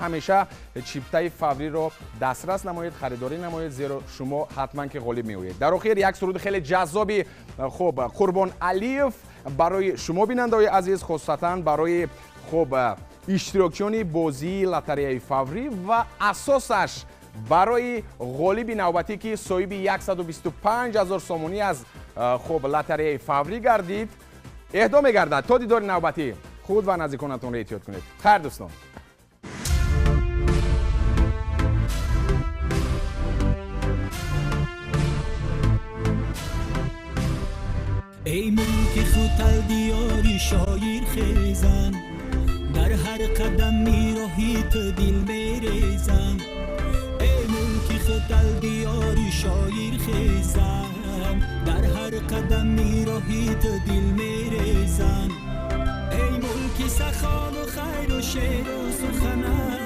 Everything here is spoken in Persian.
همیشه چیپتای فوری رو دسترس نمایید، خریداری نمایید، زیرا شما حتما که غالب می‌آیید. در آخر یک سرود خیلی جذابی خوب قربان علیف برای شما بیننده‌های عزیز، خصوصا برای خوب اشتراکیان بازی لاتاری فوری و اساسش برای غالب نوبتی که صاحب 125,000 سومونی از خوب لاتاری فوری گردید اهدا می‌گردد. تا دیدار نوبتی خود و نزدیکانتون را احتیاط کنید. خیر دوستان. ای ملک خودل دیاری شایر خیزن، در هر قدم میراهی تو دل میریزن. ای ملک خودل دیاری شایر خیزن، در هر قدم میراهی تو دل میریزن. ای ملک سخن و خیر و شعر و سخنن،